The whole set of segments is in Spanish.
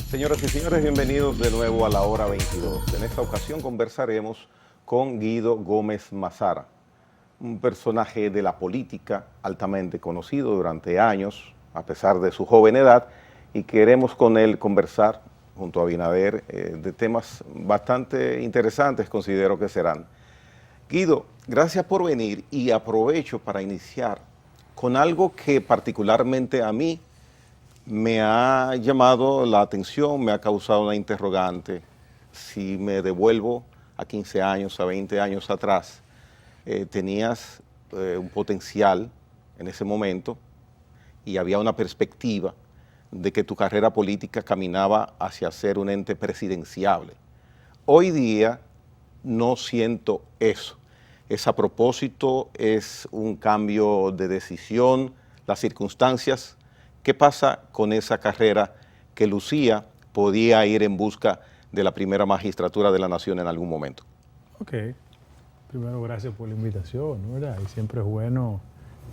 Señoras y señores, bienvenidos de nuevo a la hora 22. En esta ocasión conversaremos con Guido Gómez Mazara, un personaje de la política altamente conocido durante años, a pesar de su joven edad, y queremos con él conversar, junto a Abinader, de temas bastante interesantes, considero que serán. Guido, gracias por venir y aprovecho para iniciar con algo que particularmente a mí me ha llamado la atención, me ha causado una interrogante. Si me devuelvo a 15 años, a 20 años atrás, tenías un potencial en ese momento y había una perspectiva de que tu carrera política caminaba hacia ser un ente presidenciable. Hoy día no siento eso. Es a propósito, es un cambio de decisión, las circunstancias. ¿Qué pasa con esa carrera que Lucía podía ir en busca de la primera magistratura de la nación en algún momento? Ok. Primero, gracias por la invitación, ¿no? ¿Verdad? Y siempre es bueno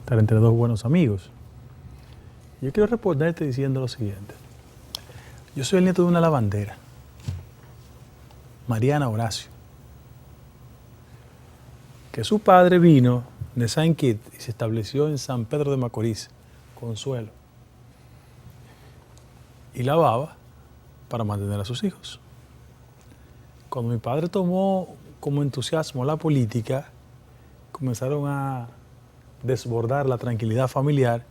estar entre dos buenos amigos. Yo quiero responderte diciendo lo siguiente. Yo soy el nieto de una lavandera, Mariana Horacio, que su padre vino de Saint Kitts y se estableció en San Pedro de Macorís, Consuelo, y lavaba para mantener a sus hijos. Cuando mi padre tomó como entusiasmo la política, comenzaron a desbordar la tranquilidad familiar,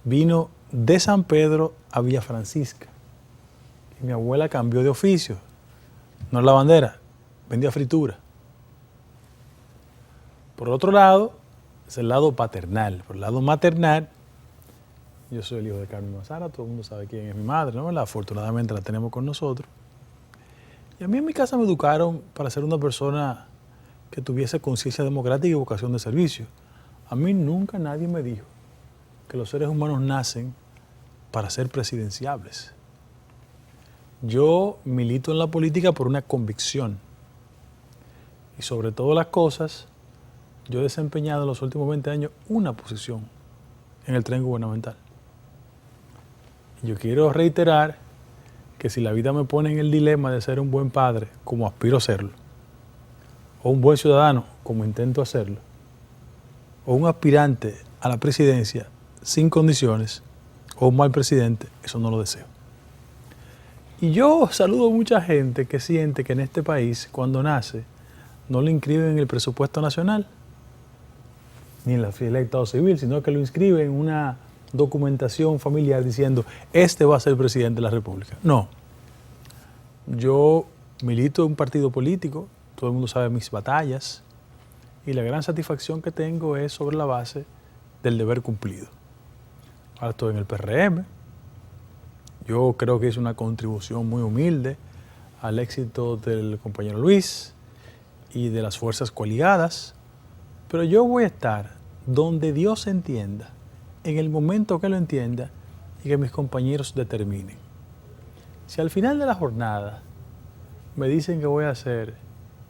vino de San Pedro a Villa Francisca. Y mi abuela cambió de oficio, no es lavandera, vendía fritura. Por otro lado, es el lado paternal. Por el lado maternal, yo soy el hijo de Carmen Mazara, todo el mundo sabe quién es mi madre, ¿no? Afortunadamente la tenemos con nosotros. Y a mí en mi casa me educaron para ser una persona que tuviese conciencia democrática y vocación de servicio. A mí nunca nadie me dijo que los seres humanos nacen para ser presidenciables. Yo milito en la política por una convicción. Y sobre todas las cosas, yo he desempeñado en los últimos 20 años una posición en el tren gubernamental. Yo quiero reiterar que si la vida me pone en el dilema de ser un buen padre, como aspiro a serlo, o un buen ciudadano, como intento hacerlo, o un aspirante a la presidencia sin condiciones, o un mal presidente, eso no lo deseo. Y yo saludo a mucha gente que siente que en este país, cuando nace, no lo inscriben en el presupuesto nacional, ni en la fila de Estado Civil, sino que lo inscriben en una documentación familiar diciendo, este va a ser el presidente de la República. No. Yo milito en un partido político, todo el mundo sabe mis batallas, y la gran satisfacción que tengo es sobre la base del deber cumplido. Ahora estoy en el PRM. Yo creo que es una contribución muy humilde al éxito del compañero Luis y de las fuerzas coaligadas, pero yo voy a estar donde Dios entienda, en el momento que lo entienda y que mis compañeros determinen. Si al final de la jornada me dicen que voy a ser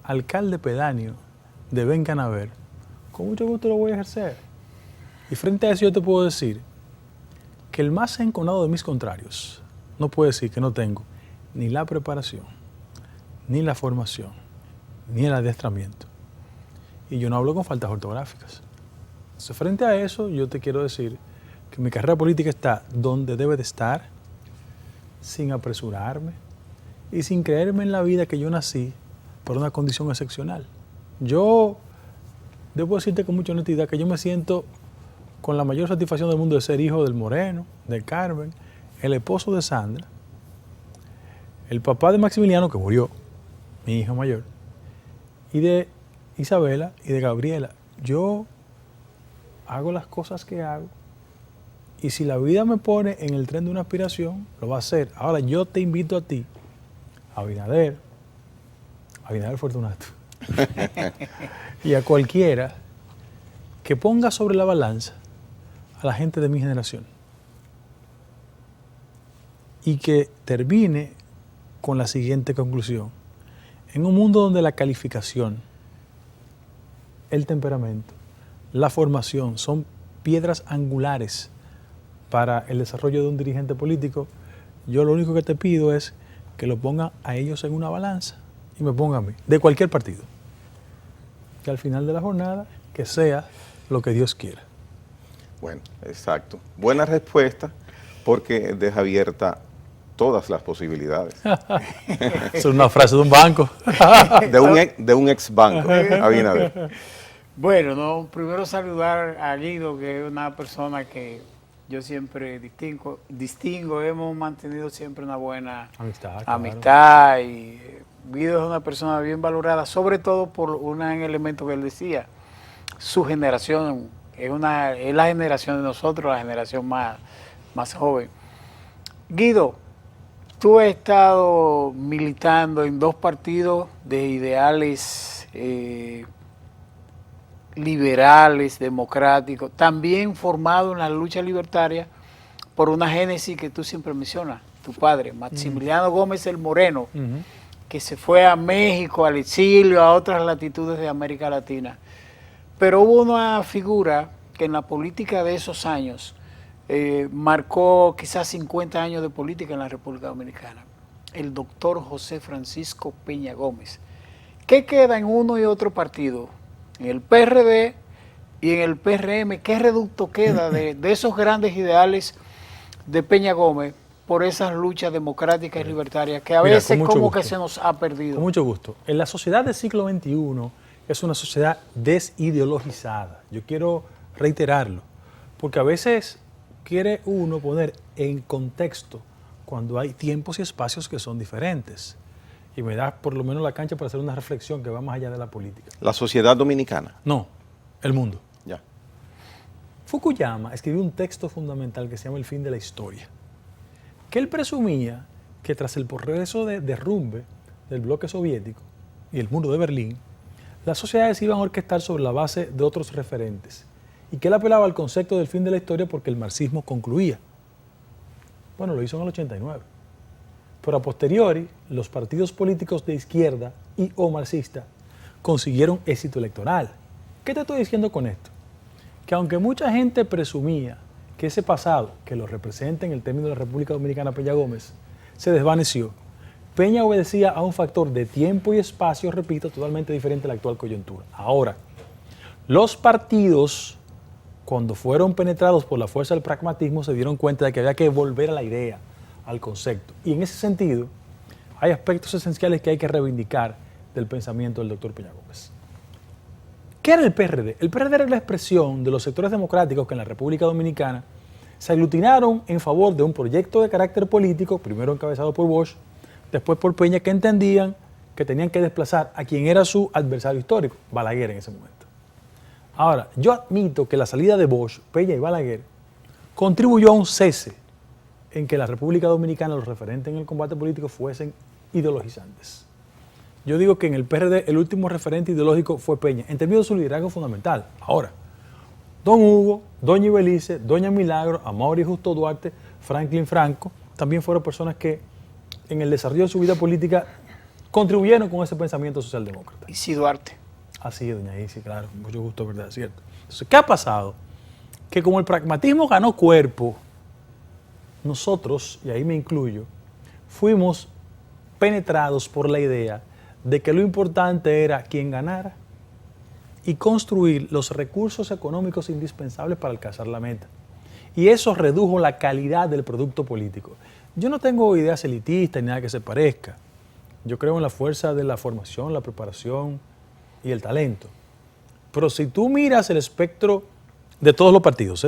alcalde pedáneo de Bencanaver, con mucho gusto lo voy a ejercer. Y frente a eso yo te puedo decir que el más enconado de mis contrarios no puede decir que no tengo ni la preparación, ni la formación, ni el adiestramiento. Y yo no hablo con faltas ortográficas. Entonces, frente a eso, yo te quiero decir que mi carrera política está donde debe de estar, sin apresurarme y sin creerme en la vida que yo nací por una condición excepcional. Yo debo decirte con mucha honestidad que yo me siento con la mayor satisfacción del mundo de ser hijo del Moreno, de Carmen, el esposo de Sandra, el papá de Maximiliano, que murió, mi hija mayor, y de Isabela y de Gabriela. Yo hago las cosas que hago y si la vida me pone en el tren de una aspiración, lo va a hacer. Ahora yo te invito a ti, a Abinader Fortunato, y a cualquiera que ponga sobre la balanza a la gente de mi generación y que termine con la siguiente conclusión. En un mundo donde la calificación, el temperamento, la formación son piedras angulares para el desarrollo de un dirigente político, yo lo único que te pido es que lo pongan a ellos en una balanza y me pongan a mí, de cualquier partido. Que al final de la jornada, que sea lo que Dios quiera. Bueno, exacto. Buena respuesta, porque deja abierta todas las posibilidades. Es una frase de un banco. De un ex banco, Abinader. Bueno, no, primero saludar a Guido, que es una persona que yo siempre distingo, hemos mantenido siempre una buena amistad y Guido es una persona bien valorada, sobre todo por un elemento que él decía, su generación, es la generación de nosotros, la generación más joven. Guido, tú has estado militando en dos partidos de ideales liberales, democráticos, también formado en la lucha libertaria por una génesis que tú siempre mencionas, tu padre, Maximiliano Gómez el Moreno, que se fue a México, al exilio, a otras latitudes de América Latina. Pero hubo una figura que en la política de esos años marcó quizás 50 años de política en la República Dominicana, el doctor José Francisco Peña Gómez. ¿Qué queda en uno y otro partido? En el PRD y en el PRM, ¿qué reducto queda de esos grandes ideales de Peña Gómez por esas luchas democráticas y libertarias que a veces como que se nos ha perdido? Con mucho gusto. En la sociedad del siglo XXI es una sociedad desideologizada. Yo quiero reiterarlo, porque a veces quiere uno poner en contexto cuando hay tiempos y espacios que son diferentes. Y me da por lo menos la cancha para hacer una reflexión que va más allá de la política. ¿La sociedad dominicana? No, el mundo. Ya. Fukuyama escribió un texto fundamental que se llama El fin de la historia, que él presumía que tras el progreso de derrumbe del bloque soviético y el muro de Berlín, las sociedades iban a orquestar sobre la base de otros referentes, y que él apelaba al concepto del fin de la historia porque el marxismo concluía. Bueno, lo hizo en el 89. Pero a posteriori, los partidos políticos de izquierda y o marxista consiguieron éxito electoral. ¿Qué te estoy diciendo con esto? Que aunque mucha gente presumía que ese pasado, que lo representa en el término de la República Dominicana Peña Gómez, se desvaneció, Peña obedecía a un factor de tiempo y espacio, repito, totalmente diferente a la actual coyuntura. Ahora, los partidos, cuando fueron penetrados por la fuerza del pragmatismo, se dieron cuenta de que había que volver a la idea, al concepto. Y en ese sentido, hay aspectos esenciales que hay que reivindicar del pensamiento del doctor Peña Gómez. ¿Qué era el PRD? El PRD era la expresión de los sectores democráticos que en la República Dominicana se aglutinaron en favor de un proyecto de carácter político, primero encabezado por Bosch, después por Peña, que entendían que tenían que desplazar a quien era su adversario histórico, Balaguer en ese momento. Ahora, yo admito que la salida de Bosch, Peña y Balaguer contribuyó a un cese en que la República Dominicana, los referentes en el combate político, fuesen ideologizantes. Yo digo que en el PRD el último referente ideológico fue Peña, en términos de su liderazgo fundamental. Ahora, don Hugo, doña Ibelice, doña Milagro, Amaury Justo Duarte, Franklin Franco, también fueron personas que en el desarrollo de su vida política contribuyeron con ese pensamiento socialdemócrata. Isi Duarte. Así es, doña Isi, claro, mucho gusto, ¿verdad? Es cierto. Entonces, ¿qué ha pasado? Que como el pragmatismo ganó cuerpo, nosotros, y ahí me incluyo, fuimos penetrados por la idea de que lo importante era quien ganara y construir los recursos económicos indispensables para alcanzar la meta. Y eso redujo la calidad del producto político. Yo no tengo ideas elitistas ni nada que se parezca. Yo creo en la fuerza de la formación, la preparación y el talento. Pero si tú miras el espectro de todos los partidos,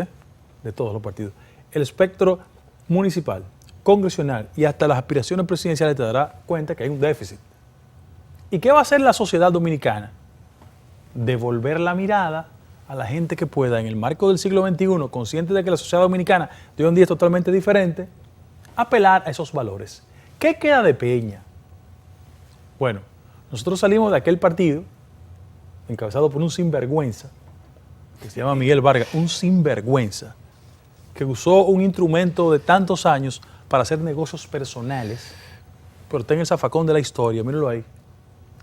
de todos los partidos, el espectro municipal, congresional y hasta las aspiraciones presidenciales, te darás cuenta que hay un déficit. ¿Y qué va a hacer la sociedad dominicana? Devolver la mirada a la gente que pueda, en el marco del siglo XXI, consciente de que la sociedad dominicana de hoy en día es totalmente diferente, apelar a esos valores. ¿Qué queda de Peña? Bueno, nosotros salimos de aquel partido encabezado por un sinvergüenza que se llama Miguel Vargas, un sinvergüenza que usó un instrumento de tantos años para hacer negocios personales, pero está en el zafacón de la historia, mírenlo ahí,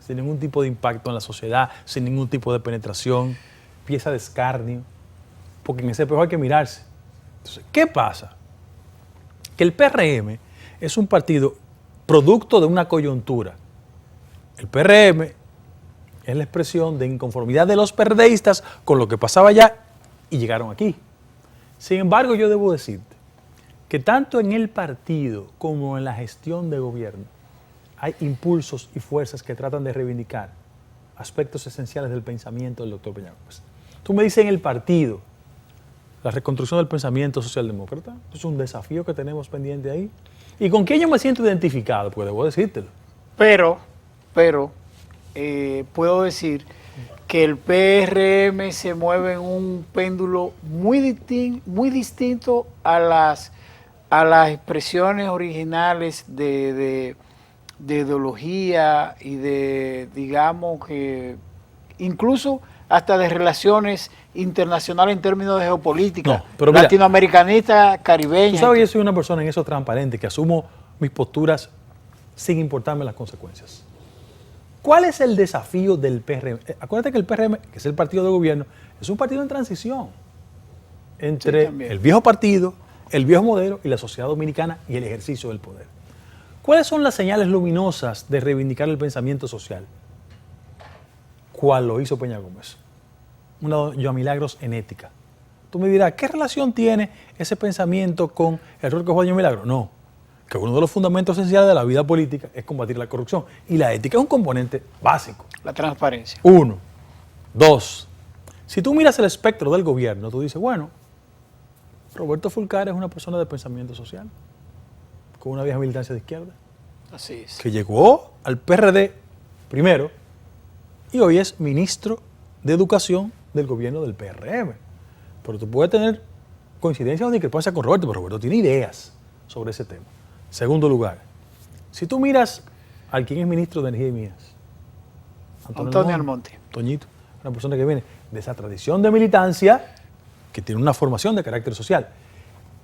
sin ningún tipo de impacto en la sociedad, sin ningún tipo de penetración, pieza de escarnio, porque en ese espejo hay que mirarse. Entonces, ¿qué pasa? Que el PRM es un partido producto de una coyuntura. El PRM es la expresión de inconformidad de los PRDistas con lo que pasaba allá y llegaron aquí. Sin embargo, yo debo decirte que tanto en el partido como en la gestión de gobierno hay impulsos y fuerzas que tratan de reivindicar aspectos esenciales del pensamiento del doctor Peña Gómez. Tú me dices en el partido, la reconstrucción del pensamiento socialdemócrata, es un desafío que tenemos pendiente ahí. ¿Y con quién yo me siento identificado? Pues debo decírtelo. Pero, puedo decir que el PRM se mueve en un péndulo muy distinto a las expresiones originales de ideología y de, digamos, que incluso hasta de relaciones internacionales en términos de geopolítica, No, pero mira, latinoamericanista, caribeña. Tú sabes que yo soy una persona en eso transparente, que asumo mis posturas sin importarme las consecuencias. ¿Cuál es el desafío del PRM? Acuérdate que el PRM, que es el partido de gobierno, es un partido en transición entre el viejo partido, el viejo modelo y la sociedad dominicana y el ejercicio del poder. ¿Cuáles son las señales luminosas de reivindicar el pensamiento social? ¿Cuál lo hizo Peña Gómez? Una Joan Milagros en ética. Tú me dirás, ¿qué relación tiene ese pensamiento con el rol que juega Joan Milagros? No, que uno de los fundamentos esenciales de la vida política es combatir la corrupción. Y la ética es un componente básico. La transparencia. 1. 2. Si tú miras el espectro del gobierno, tú dices, bueno, Roberto Fulcar es una persona de pensamiento social, con una vieja militancia de izquierda, Así es. que llegó al PRD primero y hoy es ministro de Educación del gobierno del PRM. Pero tú puedes tener coincidencias o discrepancias con Roberto, pero Roberto tiene ideas sobre ese tema. Segundo lugar, si tú miras al quien es ministro de Energía y Minas, Antonio Almonte. Toñito, una persona que viene de esa tradición de militancia, que tiene una formación de carácter social.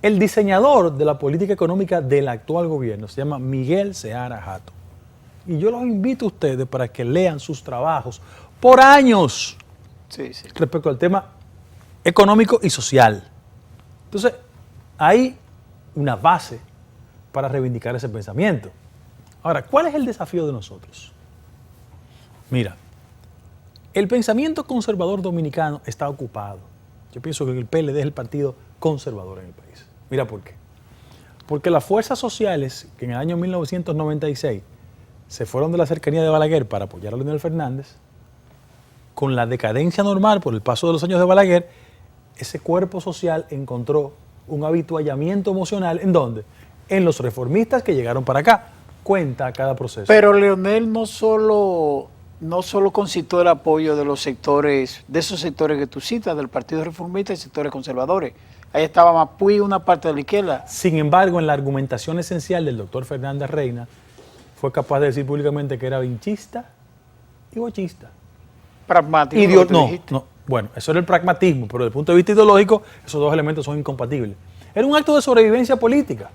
El diseñador de la política económica del actual gobierno se llama Miguel Seara Hato. Y yo los invito a ustedes para que lean sus trabajos por años respecto al tema económico y social. Entonces, hay una base para reivindicar ese pensamiento. Ahora, ¿cuál es el desafío de nosotros? Mira, el pensamiento conservador dominicano está ocupado. Yo pienso que el PLD es el partido conservador en el país. Mira por qué. Porque las fuerzas sociales que en el año 1996 se fueron de la cercanía de Balaguer para apoyar a Leonel Fernández, con la decadencia normal por el paso de los años de Balaguer, ese cuerpo social encontró un habituallamiento emocional. ¿En dónde? En los reformistas que llegaron para acá. Cuenta cada proceso. Pero Leonel no solo concitó el apoyo de los sectores, de esos sectores que tú citas, del Partido Reformista y sectores conservadores. Ahí estaba Mapuí, una parte de la izquierda. Sin embargo, en la argumentación esencial del doctor Fernández Reina, fue capaz de decir públicamente que era vinchista y bochista. Pragmático. Bueno, eso era el pragmatismo, pero desde el punto de vista ideológico, esos dos elementos son incompatibles. Era un acto de sobrevivencia política,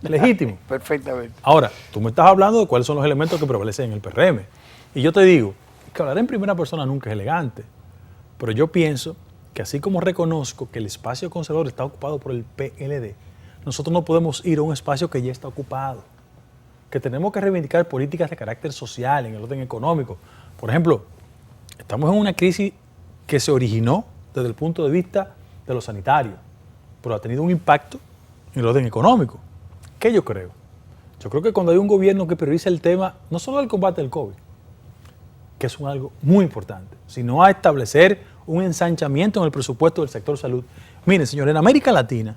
legítimo. Perfectamente. Ahora, tú me estás hablando de cuáles son los elementos que prevalecen en el PRM. Y yo te digo que hablar en primera persona nunca es elegante, pero yo pienso que así como reconozco que el espacio conservador está ocupado por el PLD, nosotros no podemos ir a un espacio que ya está ocupado, que tenemos que reivindicar políticas de carácter social, en el orden económico. Por ejemplo, estamos en una crisis que se originó desde el punto de vista de lo sanitario, pero ha tenido un impacto en el orden económico. ¿Qué yo creo? Yo creo que cuando hay un gobierno que prioriza el tema, no solo del combate del COVID, que es algo muy importante, sino a establecer un ensanchamiento en el presupuesto del sector salud. Miren, señores, en América Latina,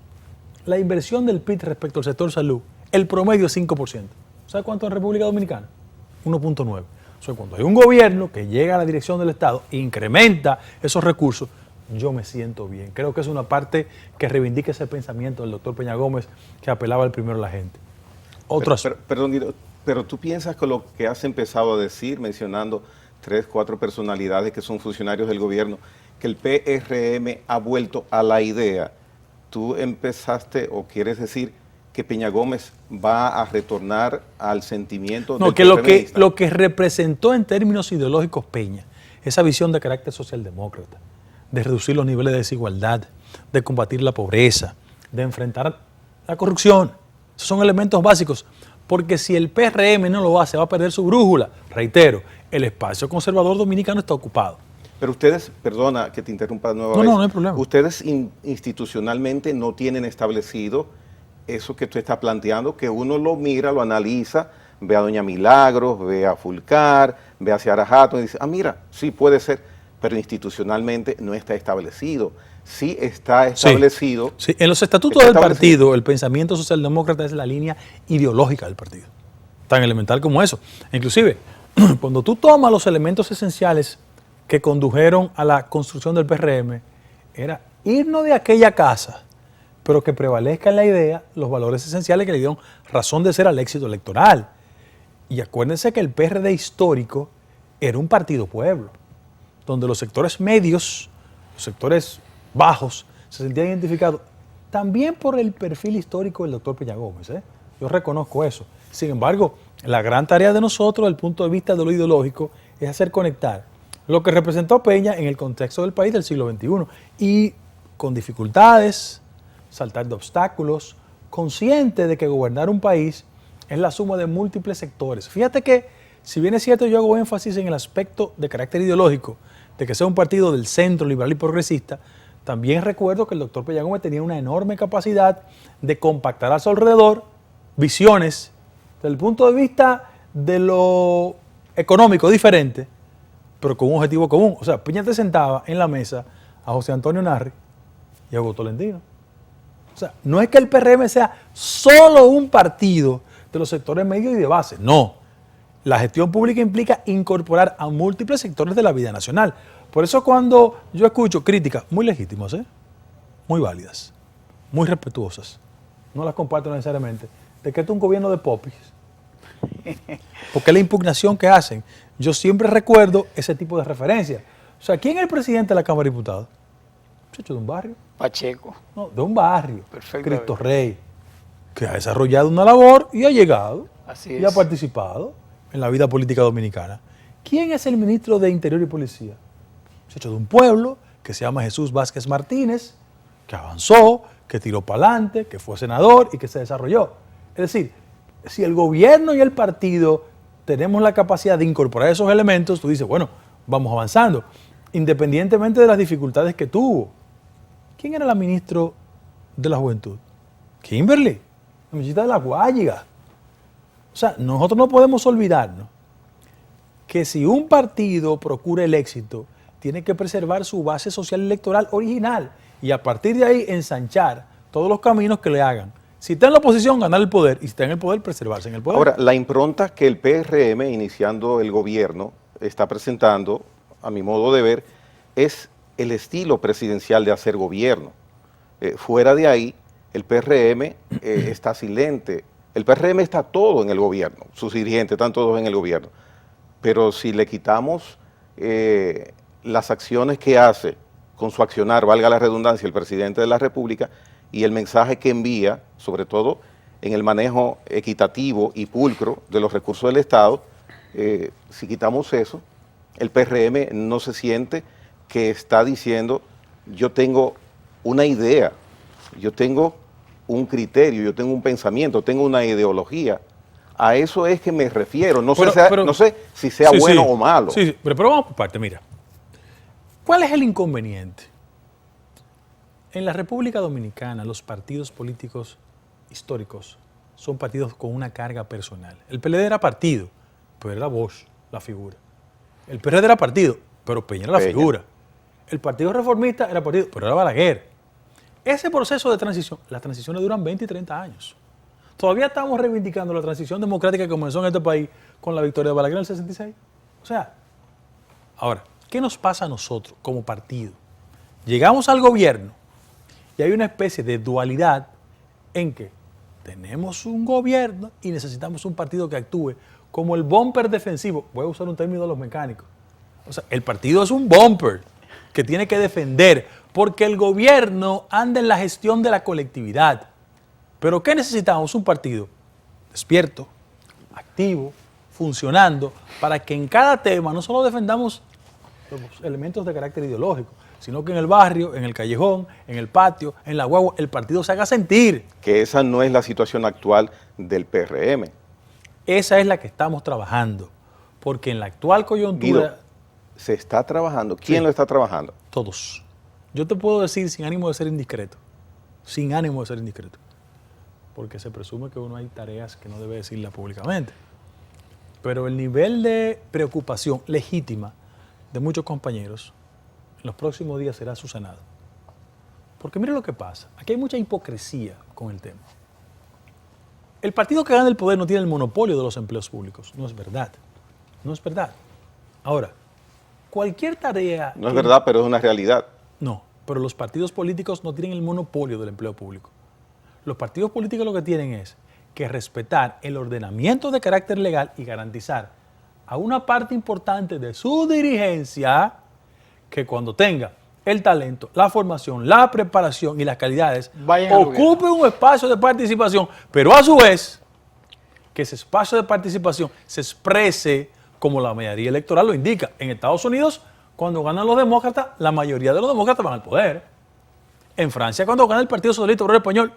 la inversión del PIB respecto al sector salud, el promedio es 5%. ¿Sabe cuánto en República Dominicana? 1.9%. O sea, cuando hay un gobierno que llega a la dirección del Estado e incrementa esos recursos, yo me siento bien. Creo que es una parte que reivindica ese pensamiento del doctor Peña Gómez que apelaba al primero a la gente. Perdón, Guido, pero tú piensas que lo que has empezado a decir, mencionando 3, 4 personalidades que son funcionarios del gobierno, que el PRM ha vuelto a la idea. Tú empezaste o quieres decir que Peña Gómez va a retornar al sentimiento del PRMista. Lo que representó en términos ideológicos Peña, esa visión de carácter socialdemócrata, de reducir los niveles de desigualdad, de combatir la pobreza, de enfrentar la corrupción. Esos son elementos básicos. porque si el PRM no lo hace, va a perder su brújula. Reitero, el espacio conservador dominicano está ocupado. Pero ustedes, perdona que te interrumpa nueva vez. No hay problema. Ustedes institucionalmente no tienen establecido eso que tú estás planteando, que uno lo mira, lo analiza, ve a Doña Milagros, ve a Fulcar, ve a Ciara Hatton y dice, mira, sí puede ser, pero institucionalmente no está establecido. Sí está establecido. Sí. En los estatutos del partido, el pensamiento socialdemócrata es la línea ideológica del partido. Tan elemental como eso. Inclusive, cuando tú tomas los elementos esenciales que condujeron a la construcción del PRM, era irnos de aquella casa, pero que prevalezca en la idea los valores esenciales que le dieron razón de ser al éxito electoral. Y acuérdense que el PRD histórico era un partido pueblo, donde los sectores medios, los sectores bajos, se sentían identificados también por el perfil histórico del doctor Peña Gómez. Yo reconozco eso. Sin embargo, la gran tarea de nosotros, desde el punto de vista de lo ideológico, es hacer conectar lo que representó Peña en el contexto del país del siglo XXI y con dificultades, saltar de obstáculos, consciente de que gobernar un país es la suma de múltiples sectores. Fíjate que, si bien es cierto, yo hago énfasis en el aspecto de carácter ideológico, de que sea un partido del centro, liberal y progresista, también recuerdo que el doctor Peña Gómez tenía una enorme capacidad de compactar a su alrededor visiones desde el punto de vista de lo económico diferente, pero con un objetivo común. O sea, Peña te sentaba en la mesa a José Antonio Narri y a Hugo Tolentino. O sea, no es que el PRM sea solo un partido de los sectores medios y de base, no. La gestión pública implica incorporar a múltiples sectores de la vida nacional. Por eso cuando yo escucho críticas muy legítimas, muy válidas, muy respetuosas, no las comparto necesariamente, de que esto es un gobierno de popis, porque es la impugnación que hacen. Yo siempre recuerdo ese tipo de referencias. O sea, ¿quién es el presidente de la Cámara de Diputados? Muchacho de un barrio. Pacheco. No, de un barrio. Perfecto. Cristo Rey, que ha desarrollado una labor y ha llegado. Así y ha participado en la vida política dominicana. ¿Quién es el ministro de Interior y Policía? Muchacho de un pueblo que se llama Jesús Vázquez Martínez, que avanzó, que tiró para adelante, que fue senador y que se desarrolló. Es decir, si el gobierno y el partido tenemos la capacidad de incorporar esos elementos, tú dices, bueno, vamos avanzando, independientemente de las dificultades que tuvo. ¿Quién era la ministra de la Juventud? Kimberly, la muchachita de la Guayiga. O sea, nosotros no podemos olvidarnos que si un partido procura el éxito, tiene que preservar su base social electoral original y a partir de ahí ensanchar todos los caminos que le hagan. Si está en la oposición, ganar el poder, y si está en el poder, preservarse en el poder. Ahora, la impronta que el PRM, iniciando el gobierno, está presentando, a mi modo de ver, es el estilo presidencial de hacer gobierno. Fuera de ahí, el PRM está silente. El PRM está todo en el gobierno, sus dirigentes están todos en el gobierno. Pero si le quitamos las acciones que hace con su accionar, valga la redundancia, el presidente de la República, y el mensaje que envía, sobre todo en el manejo equitativo y pulcro de los recursos del Estado, si quitamos eso, el PRM no se siente que está diciendo, yo tengo una idea, yo tengo un criterio, yo tengo un pensamiento, tengo una ideología. A eso es que me refiero. No sé si sea bueno o malo. Sí, pero vamos por parte. Mira, ¿cuál es el inconveniente? En la República Dominicana, los partidos políticos históricos son partidos con una carga personal. El PLD era partido, pero era Bosch la figura. El PRD era partido, pero Peña era la figura. El Partido Reformista era partido, pero era Balaguer. Ese proceso de transición, las transiciones duran 20 y 30 años. Todavía estamos reivindicando la transición democrática que comenzó en este país con la victoria de Balaguer en el 66. O sea, ahora, ¿qué nos pasa a nosotros como partido? Llegamos al gobierno y hay una especie de dualidad en que tenemos un gobierno y necesitamos un partido que actúe como el bumper defensivo. Voy a usar un término de los mecánicos. O sea, el partido es un bumper que tiene que defender porque el gobierno anda en la gestión de la colectividad. ¿Pero qué necesitamos? Un partido despierto, activo, funcionando, para que en cada tema no solo defendamos los elementos de carácter ideológico, sino que en el barrio, en el callejón, en el patio, en la guagua, el partido se haga sentir. Que esa no es la situación actual del PRM. Esa es la que estamos trabajando, porque en la actual coyuntura... Guido, se está trabajando. ¿Quién Sí. lo está trabajando? Todos. Yo te puedo decir sin ánimo de ser indiscreto, sin ánimo de ser indiscreto, porque se presume que uno hay tareas que no debe decirlas públicamente. Pero el nivel de preocupación legítima de muchos compañeros en los próximos días será subsanado. Porque mire lo que pasa, aquí hay mucha hipocresía con el tema. El partido que gana el poder no tiene el monopolio de los empleos públicos, no es verdad, no es verdad. Ahora, cualquier tarea... No es verdad, pero es una realidad. No, pero los partidos políticos no tienen el monopolio del empleo público. Los partidos políticos lo que tienen es que respetar el ordenamiento de carácter legal y garantizar a una parte importante de su dirigencia que cuando tenga el talento, la formación, la preparación y las calidades Vayan al gobierno. ocupe un espacio de participación, pero a su vez que ese espacio de participación se exprese como la mayoría electoral lo indica. En Estados Unidos, cuando ganan los demócratas, la mayoría de los demócratas van al poder. En Francia, cuando gana el Partido Socialista Obrero Español,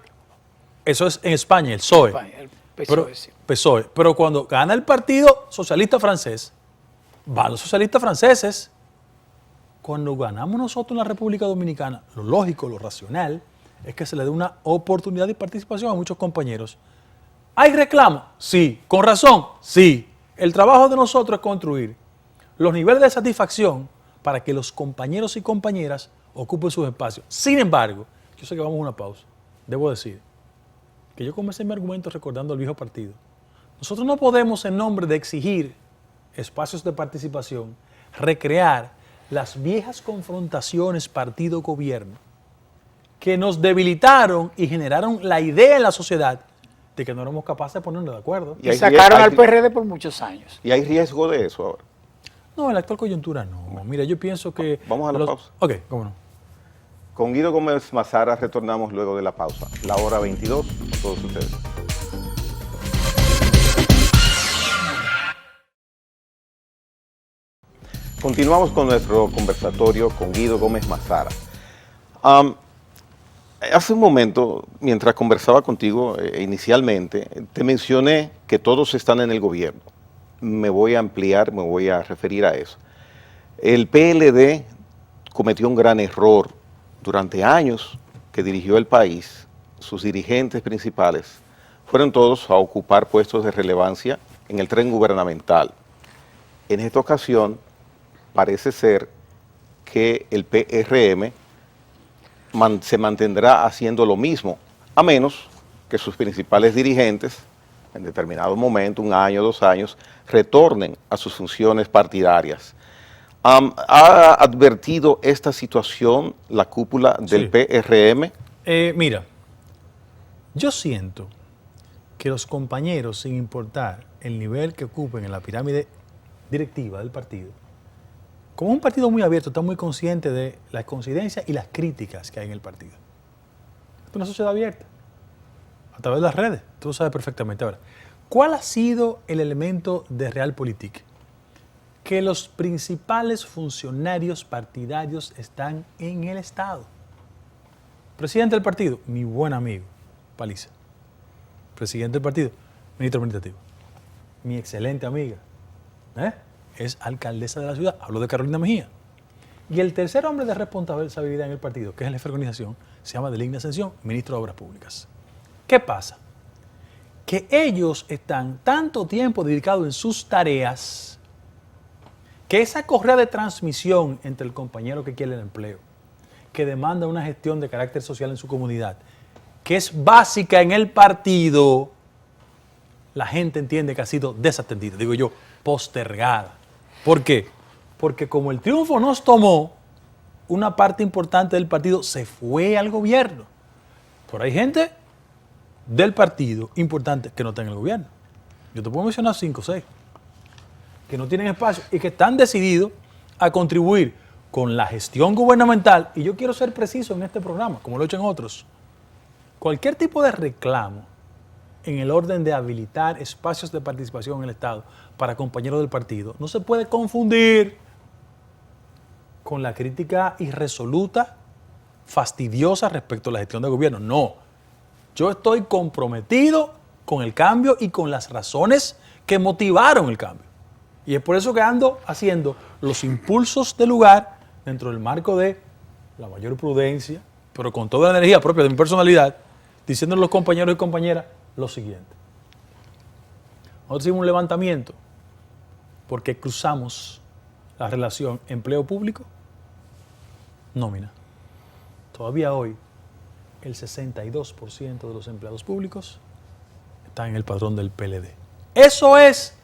eso es en España, el PSOE. El Pero, PSOE, sí. PSOE. Pero cuando gana el Partido Socialista Francés, van los socialistas franceses. Cuando ganamos nosotros en la República Dominicana, lo lógico, lo racional, es que se le dé una oportunidad de participación a muchos compañeros. ¿Hay reclamo? Sí. ¿Con razón? Sí. El trabajo de nosotros es construir los niveles de satisfacción para que los compañeros y compañeras ocupen sus espacios. Sin embargo, yo sé que vamos a una pausa. Debo decir que yo comencé mi argumento recordando al viejo partido. Nosotros no podemos, en nombre de exigir espacios de participación, recrear las viejas confrontaciones partido-gobierno que nos debilitaron y generaron la idea en la sociedad de que no éramos capaces de ponernos de acuerdo. Y Y hay sacaron rie- al hay- PRD por muchos años. Y hay riesgo de eso ahora. No, en la actual coyuntura no. Mira, yo pienso que... Vamos a la pausa. Ok, cómo no. Con Guido Gómez Mazara retornamos luego de la pausa. La hora 22, con todos ustedes. Continuamos con nuestro conversatorio con Guido Gómez Mazara. Hace un momento, mientras conversaba contigo inicialmente, te mencioné que todos están en el gobierno. Me voy a ampliar, me voy a referir a eso. El PLD cometió un gran error durante años que dirigió el país. Sus dirigentes principales fueron todos a ocupar puestos de relevancia en el tren gubernamental. En esta ocasión, parece ser que el PRM se mantendrá haciendo lo mismo, a menos que sus principales dirigentes, en determinado momento, 1 año, 2 años, retornen a sus funciones partidarias. ¿Ha advertido esta situación la cúpula del Sí. PRM? Mira, yo siento que los compañeros, sin importar el nivel que ocupen en la pirámide directiva del partido, como un partido muy abierto, está muy consciente de las coincidencias y las críticas que hay en el partido. Es una sociedad abierta, a través de las redes, tú lo sabes perfectamente. Ahora, ¿cuál ha sido el elemento de Realpolitik? Que los principales funcionarios partidarios están en el Estado. Presidente del partido, mi buen amigo, Paliza. Presidente del partido, ministro administrativo. Mi excelente amiga, es alcaldesa de la ciudad, hablo de Carolina Mejía. Y el tercer hombre de responsabilidad en el partido, que es el jefe de organización, se llama Deligna Ascensión, ministro de Obras Públicas. ¿Qué pasa? Que ellos están tanto tiempo dedicados en sus tareas que esa correa de transmisión entre el compañero que quiere el empleo, que demanda una gestión de carácter social en su comunidad, que es básica en el partido, la gente entiende que ha sido desatendida, digo yo, postergada. ¿Por qué? Porque como el triunfo nos tomó, una parte importante del partido se fue al gobierno. Pero hay gente del partido importante que no está en el gobierno. Yo te puedo mencionar 5 o 6 que no tienen espacio y que están decididos a contribuir con la gestión gubernamental. Y yo quiero ser preciso en este programa, como lo he hecho en otros. Cualquier tipo de reclamo en el orden de habilitar espacios de participación en el Estado para compañeros del partido no se puede confundir con la crítica irresoluta, fastidiosa respecto a la gestión del gobierno. No, yo estoy comprometido con el cambio y con las razones que motivaron el cambio. Y es por eso que ando haciendo los impulsos del lugar dentro del marco de la mayor prudencia, pero con toda la energía propia de mi personalidad, diciendo a los compañeros y compañeras lo siguiente. Nosotros hicimos un levantamiento porque cruzamos la relación empleo público-nómina. Todavía hoy, el 62% de los empleados públicos están en el padrón del PLD. Eso es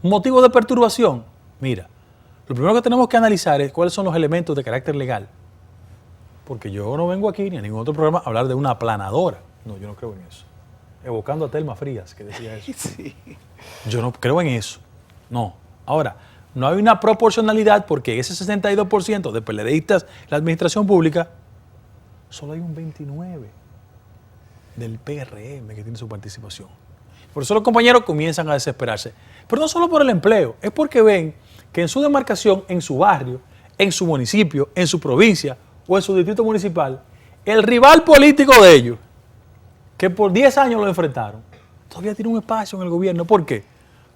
motivo de perturbación. Mira, lo primero que tenemos que analizar es cuáles son los elementos de carácter legal. Porque yo no vengo aquí ni a ningún otro programa a hablar de una aplanadora. No, yo no creo en eso. Evocando a Telma Frías, que decía eso. Sí. Yo no creo en eso. No. Ahora, no hay una proporcionalidad porque ese 62% de PLDistas en la administración pública, solo hay un 29% del PRM que tiene su participación. Por eso los compañeros comienzan a desesperarse. Pero no solo por el empleo, es porque ven que en su demarcación, en su barrio, en su municipio, en su provincia o en su distrito municipal, el rival político de ellos, que por 10 años lo enfrentaron, todavía tiene un espacio en el gobierno. ¿Por qué?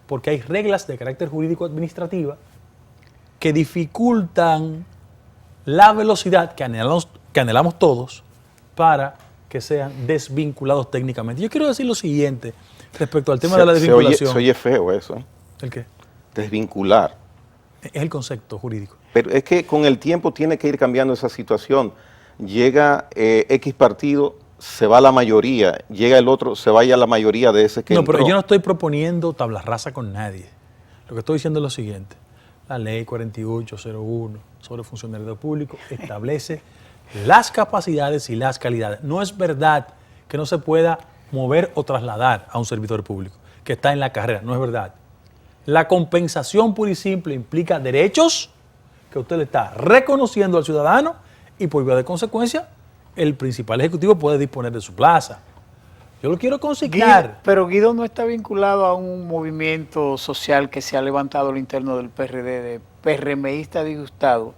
Porque hay reglas de carácter jurídico-administrativa que dificultan la velocidad que anhelamos todos para que sean desvinculados técnicamente. Yo quiero decir lo siguiente respecto al tema de la desvinculación. Se oye feo eso, ¿eh? ¿El qué? Desvincular. Es el concepto jurídico. Pero es que con el tiempo tiene que ir cambiando esa situación. Llega X partido, se va la mayoría, llega el otro, se vaya la mayoría de ese que No, entró. pero yo no estoy proponiendo tabla rasa con nadie. Lo que estoy diciendo es lo siguiente. La ley 4801 sobre funcionariado público establece las capacidades y las calidades. No es verdad que no se pueda mover o trasladar a un servidor público que está en la carrera. No es verdad. La compensación pura y simple implica derechos que usted le está reconociendo al ciudadano y por vía de consecuencia el principal ejecutivo puede disponer de su plaza. Yo lo quiero consignar. Pero Guido no está vinculado a un movimiento social que se ha levantado al interno del PRD, de PRMistas disgustados,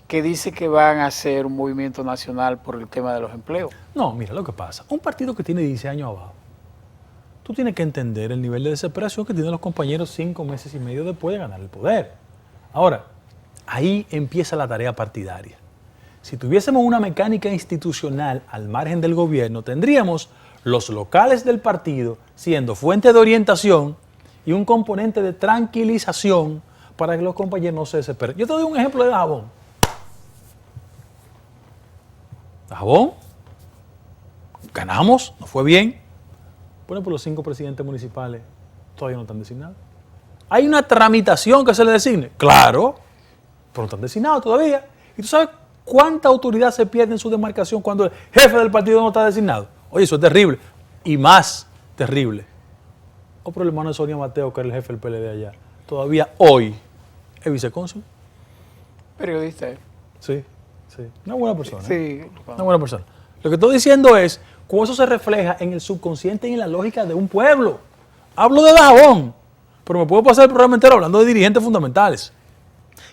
que dice que van a hacer un movimiento nacional por el tema de los empleos. No, mira lo que pasa. Un partido que tiene 16 años abajo, tú tienes que entender el nivel de desesperación que tienen los compañeros 5 meses y medio después de ganar el poder. Ahora, ahí empieza la tarea partidaria. Si tuviésemos una mecánica institucional al margen del gobierno, tendríamos los locales del partido siendo fuente de orientación y un componente de tranquilización para que los compañeros no se desesperen. Yo te doy un ejemplo de Dajabón. Dajabón, ganamos, nos fue bien. Bueno, pues los 5 presidentes municipales todavía no están designados. ¿Hay una tramitación que se le designe? Claro, pero no están designados todavía. ¿Y tú sabes cuánta autoridad se pierde en su demarcación cuando el jefe del partido no está designado? Oye, eso es terrible. Y más terrible. O por el hermano de Sonia Mateo, que era el jefe del PLD allá, todavía hoy es vicecónsul. Periodista. Sí, sí. Una buena persona. Sí. Una buena persona. Lo que estoy diciendo es cómo eso se refleja en el subconsciente y en la lógica de un pueblo. Hablo de Dajabón, pero me puedo pasar el programa entero hablando de dirigentes fundamentales.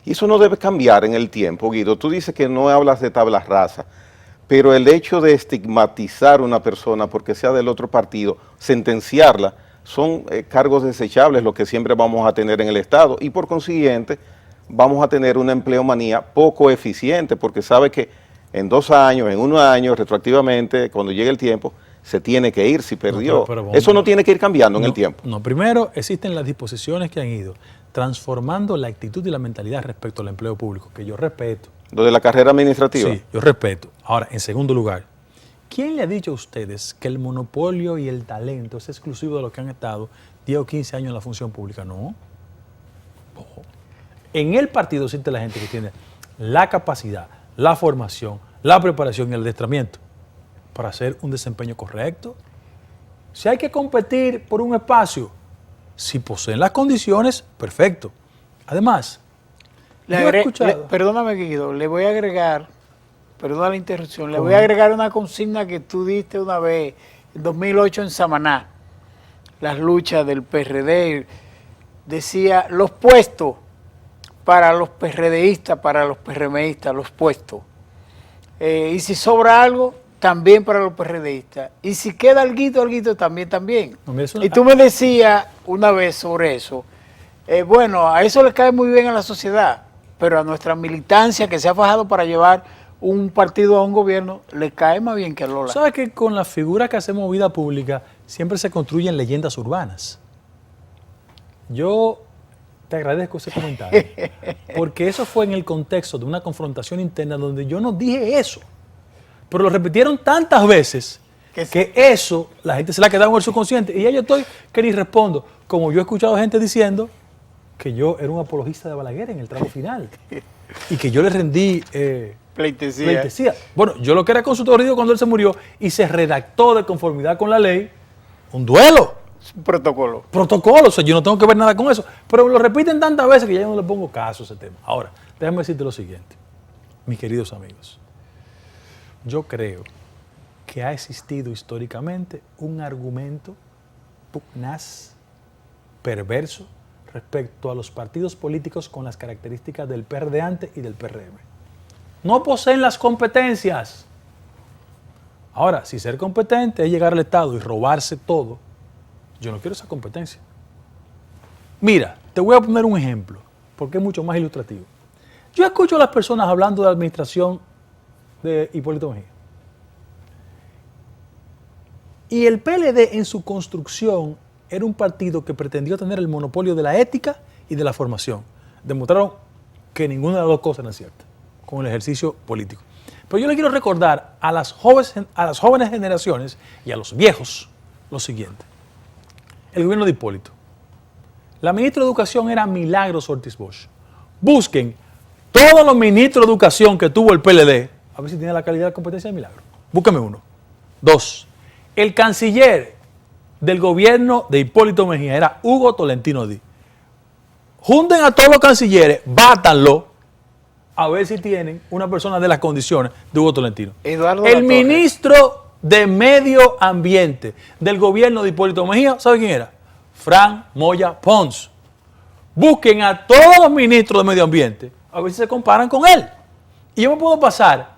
Y eso no debe cambiar en el tiempo, Guido. Tú dices que no hablas de tabla rasa, pero el hecho de estigmatizar a una persona porque sea del otro partido, sentenciarla, son cargos desechables los que siempre vamos a tener en el Estado y por consiguiente vamos a tener una empleomanía poco eficiente porque sabe que en 2 años, en 1 año, retroactivamente, cuando llegue el tiempo, se tiene que ir si perdió. No, pero eso no tiene que ir cambiando en el tiempo. No, primero existen las disposiciones que han ido transformando la actitud y la mentalidad respecto al empleo público, que yo respeto. Lo de la carrera administrativa. Sí, yo respeto. Ahora, en segundo lugar, ¿quién le ha dicho a ustedes que el monopolio y el talento es exclusivo de los que han estado 10 o 15 años en la función pública? No. En el partido existe la gente que tiene la capacidad, la formación, la preparación y el adiestramiento para hacer un desempeño correcto. Si hay que competir por un espacio, si poseen las condiciones, perfecto. Además, perdóname, Guido, le voy a agregar, perdona la interrupción, le voy a agregar una consigna que tú diste una vez, en 2008 en Samaná, las luchas del PRD, decía, los puestos para los PRDistas, para los PRMistas, los puestos. Y si sobra algo, también para los PRDistas. Y si queda alguito también. No, y tú me decías una vez sobre eso. Bueno, a eso le cae muy bien a la sociedad, pero a nuestra militancia que se ha fajado para llevar un partido a un gobierno, le cae más bien que a Lola. ¿Sabes que con la figura que hacemos vida pública siempre se construyen leyendas urbanas? Yo te agradezco ese comentario, porque eso fue en el contexto de una confrontación interna donde yo no dije eso, pero lo repitieron tantas veces que eso la gente se la ha quedado en el subconsciente y ya yo estoy que ni respondo, como yo he escuchado gente diciendo que yo era un apologista de Balaguer en el tramo final y que yo le rendí pleitesía. Bueno, yo lo que era consultor jurídico cuando él se murió y se redactó de conformidad con la ley un duelo. Un protocolo. Protocolo, o sea, yo no tengo que ver nada con eso, pero lo repiten tantas veces que ya yo no le pongo caso a ese tema. Ahora, déjame decirte lo siguiente, mis queridos amigos. Yo creo que ha existido históricamente un argumento pugnaz, perverso, respecto a los partidos políticos con las características del PRD antes y del PRM. No poseen las competencias. Ahora, si ser competente es llegar al Estado y robarse todo, yo no quiero esa competencia. Mira, te voy a poner un ejemplo, porque es mucho más ilustrativo. Yo escucho a las personas hablando de la administración de Hipólito Mejía. Y el PLD en su construcción era un partido que pretendió tener el monopolio de la ética y de la formación. Demostraron que ninguna de las dos cosas era cierta con el ejercicio político. Pero yo le quiero recordar a las jóvenes generaciones y a los viejos lo siguiente. El gobierno de Hipólito. La ministra de Educación era Milagros Ortiz Bosch. Busquen todos los ministros de Educación que tuvo el PLD, a ver si tiene la calidad de competencia de Milagros. Búsqueme uno. 2. El canciller del gobierno de Hipólito Mejía era Hugo Tolentino Díaz. Junten a todos los cancilleres, bátanlo, a ver si tienen una persona de las condiciones de Hugo Tolentino. El ministro de Medio Ambiente del gobierno de Hipólito Mejía, ¿sabe quién era? Fran Moya Pons. Busquen a todos los ministros de Medio Ambiente, a ver si se comparan con él. Y yo me puedo pasar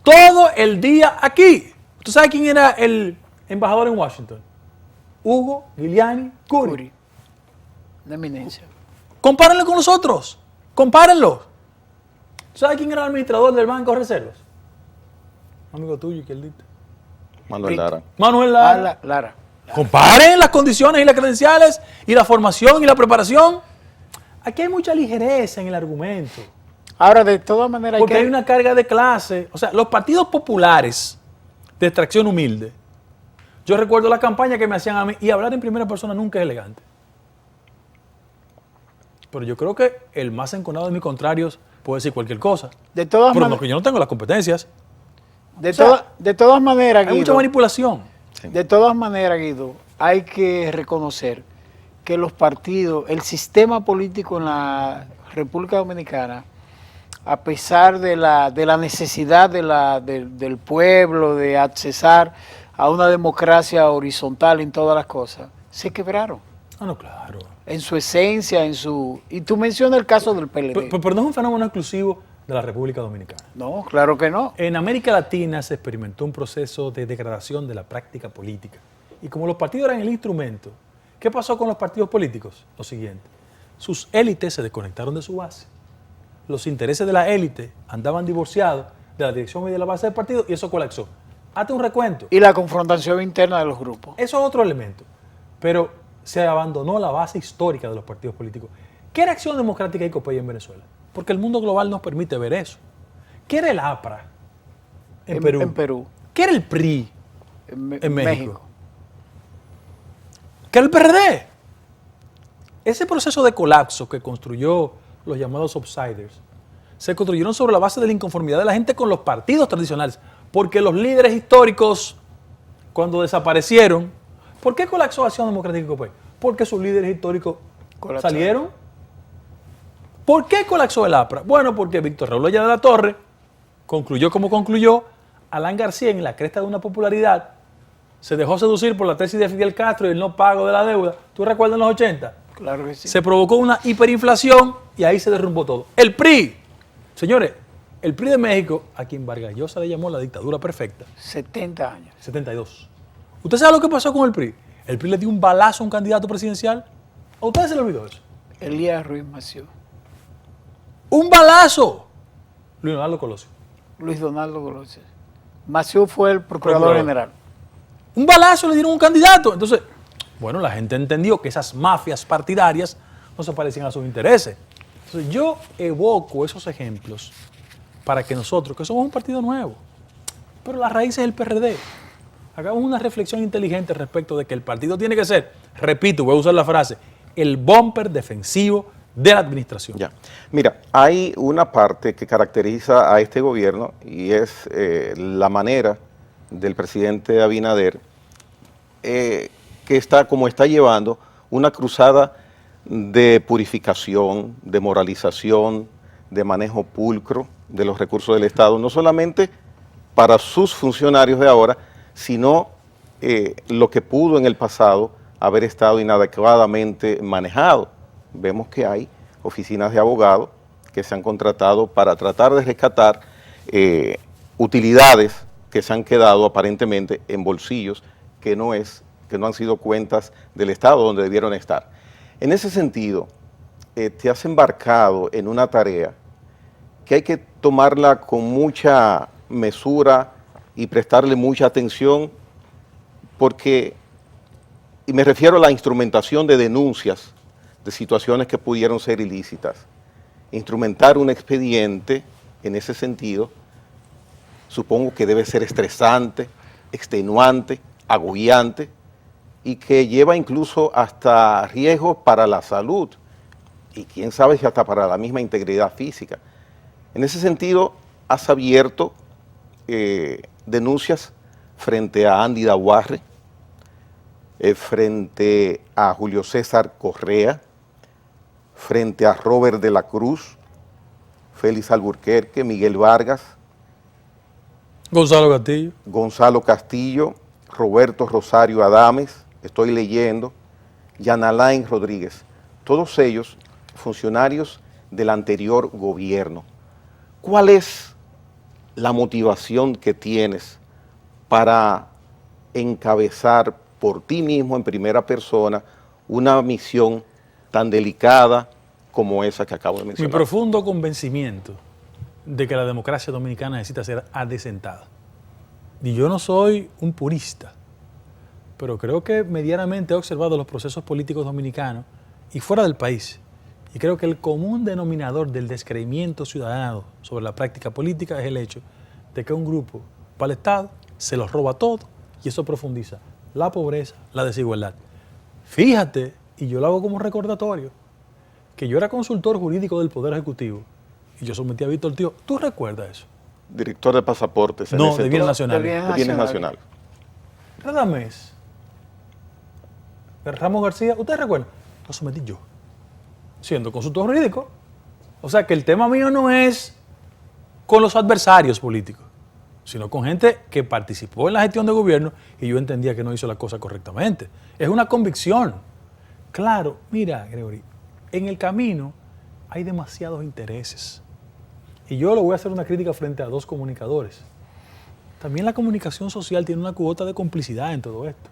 todo el día aquí. ¿Tú sabes quién era el embajador en Washington? Hugo Giuliani Curi. Una eminencia. Compárenlo con nosotros. Compárenlo. ¿Tú sabes quién era el administrador del Banco de Reservas? Amigo tuyo, izquierdito. Manuel Lara. Manuel Lara. Lara. Comparen las condiciones y las credenciales y la formación y la preparación. Aquí hay mucha ligereza en el argumento. Ahora, de todas maneras, porque hay una carga de clase. O sea, los partidos populares de extracción humilde. Yo recuerdo la campaña que me hacían a mí y hablar en primera persona nunca es elegante. Pero yo creo que el más enconado de mis contrarios puede decir cualquier cosa. De todas maneras. Porque yo no tengo las competencias. De todas maneras, Guido. Hay mucha manipulación. De todas maneras, Guido, hay que reconocer que los partidos, el sistema político en la República Dominicana, a pesar de la necesidad del pueblo de accesar a una democracia horizontal en todas las cosas, se quebraron. Ah, no, claro. En su esencia, y tú mencionas el caso del PLD. Pero no es un fenómeno exclusivo de la República Dominicana. No, claro que no. En América Latina se experimentó un proceso de degradación de la práctica política. Y como los partidos eran el instrumento, ¿qué pasó con los partidos políticos? Lo siguiente, sus élites se desconectaron de su base. Los intereses de la élite andaban divorciados de la dirección y de la base del partido y eso colapsó. Hazte un recuento. Y la confrontación interna de los grupos. Eso es otro elemento. Pero se abandonó la base histórica de los partidos políticos. ¿Qué era Acción Democrática y COPEI en Venezuela? Porque el mundo global nos permite ver eso. ¿Qué era el APRA en Perú? En Perú. ¿Qué era el PRI en México? México? ¿Qué era el PRD? Ese proceso de colapso que construyó los llamados outsiders se construyeron sobre la base de la inconformidad de la gente con los partidos tradicionales. Porque los líderes históricos, cuando desaparecieron, ¿por qué colapsó Acción Democrática y COPEI? Porque sus líderes históricos salieron. ¿Por qué colapsó el APRA? Bueno, porque Víctor Raúl Allá de la Torre concluyó como concluyó. Alan García, en la cresta de una popularidad, se dejó seducir por la tesis de Fidel Castro y el no pago de la deuda. ¿Tú recuerdas en los 80? Claro que sí. Se provocó una hiperinflación y ahí se derrumbó todo. El PRI, señores, el PRI de México, a quien Vargas Llosa le llamó la dictadura perfecta. 70 años. 72. ¿Usted sabe lo que pasó con el PRI? El PRI le dio un balazo a un candidato presidencial. ¿A ustedes se les olvidó eso? Elías Ruiz Massieu. ¡Un balazo! Luis Donaldo Colosio. Luis Donaldo Colosio. Massieu fue el procurador general. Un balazo le dieron a un candidato. Entonces, bueno, la gente entendió que esas mafias partidarias no se parecían a sus intereses. Entonces, yo evoco esos ejemplos para que nosotros, que somos un partido nuevo, pero la raíz es el PRD, hagamos una reflexión inteligente respecto de que el partido tiene que ser, repito, voy a usar la frase, el bumper defensivo de la administración. Ya. Mira, hay una parte que caracteriza a este gobierno y es la manera del presidente Abinader que está llevando una cruzada de purificación, de moralización, de manejo pulcro de los recursos del Estado, no solamente para sus funcionarios de ahora, sino lo que pudo en el pasado haber estado inadecuadamente manejado. Vemos que hay oficinas de abogados que se han contratado para tratar de rescatar utilidades que se han quedado aparentemente en bolsillos que no han sido cuentas del Estado donde debieron estar. En ese sentido, te has embarcado en una tarea que hay que tomarla con mucha mesura y prestarle mucha atención porque, y me refiero a la instrumentación de denuncias de situaciones que pudieron ser ilícitas. Instrumentar un expediente en ese sentido, supongo que debe ser estresante, extenuante, agobiante y que lleva incluso hasta riesgos para la salud y quién sabe si hasta para la misma integridad física. En ese sentido, has abierto denuncias frente a Andy Daguarre, frente a Julio César Correa, frente a Robert de la Cruz, Félix Alburquerque, Miguel Vargas, Gonzalo Castillo, Roberto Rosario Adames, estoy leyendo, Yanalain Rodríguez, todos ellos funcionarios del anterior gobierno. ¿Cuál es la motivación que tienes para encabezar por ti mismo en primera persona una misión tan delicada como esa que acabo de mencionar? Mi profundo convencimiento de que la democracia dominicana necesita ser adecentada. Y yo no soy un purista, pero creo que medianamente he observado los procesos políticos dominicanos y fuera del país. Y creo que el común denominador del descreimiento ciudadano sobre la práctica política es el hecho de que un grupo para el Estado se los roba todo y eso profundiza la pobreza, la desigualdad. Fíjate, y yo lo hago como recordatorio, que yo era consultor jurídico del Poder Ejecutivo y yo sometí a Víctor Tío. ¿Tú recuerdas eso? Director de pasaportes. No, de bienes nacionales. De bienes nacionales. Radamés, Ramos García, ¿ustedes recuerdan? Lo sometí yo, siendo consultor jurídico. O sea que el tema mío no es con los adversarios políticos, sino con gente que participó en la gestión de gobierno y yo entendía que no hizo la cosa correctamente. Es una convicción. Claro, mira, Gregory, en el camino hay demasiados intereses. Y yo le voy a hacer una crítica frente a dos comunicadores. También la comunicación social tiene una cuota de complicidad en todo esto.